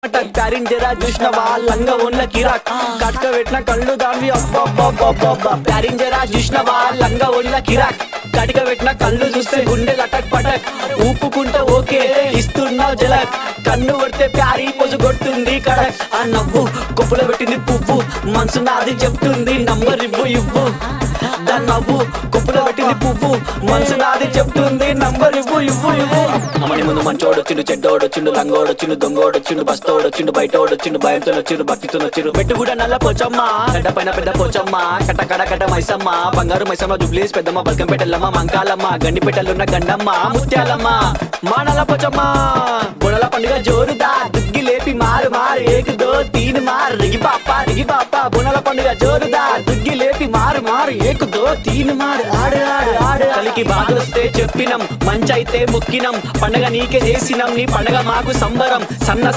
pairing జరా చూసినవా లంగా ఉన్న కిరాక్ కట్క పెట్టిన కళ్ళు దాన్ని అబ్బబ్బబ్బబ్బబ్బ ప్యారింగ్ జరా చూసినవా లంగా ఉన్న కిరాక్ కటిక పెట్టిన కళ్ళు చూస్తే గుండె లటక్ పటక్ ఊపుకుంటే ఓకే ఇస్తున్నావు జలక్ కన్ను కొడితే ప్యారీ పొజు కొడుతుంది కడక్ ఆ నవ్వు కొప్పులో పెట్టింది పువ్వు మనసు నాది చెప్తుంది నంబర్ ఇవ్వు దాని నవ్వు కొప్పులో పెట్టింది పువ్వు మనసు నాది చెప్తుంది నంబర్ ఇవ్వు అమ్మని ముందు మంచోడొచ్చిండు చెడ్డోడొచ్చిండు లంగోడొచ్చిండు దొంగోడొచ్చిండు బస్తోడొచ్చిండు బయటోడొచ్చిండు భయంతో వచ్చిండు భక్తితో వచ్చిండు పెట్టు కూడా నల్ల పోచమ్మ గడ్డ పైన పెద్ద పోచమ్మ కట్ట మైసమ్మ బంగారు మైసమ్మ జుబ్లీస్ పెద్దమ్మ బల్కంపేటల్లమ్మ మంకాలమ్మ గండిపేటలున్న గండమ్మ ముత్యాలమ్మ మా నల్ల పోచమ్మ బుడల పండుగ జోరుదా దుగ్గి లేపి మారు ఏక్ దో తీన్ మార్ రిగి పాప బుడల పండుగ జోరుదా దుగ్గి లేపి మారు ఏక్ దో తీన్ మార్ ఆడు కలికి బాధొస్తే చెప్పినం మంచైతే మొక్కినం పండగ నీకే చేసినం నీ పండగ మాకు సంబరం సన్న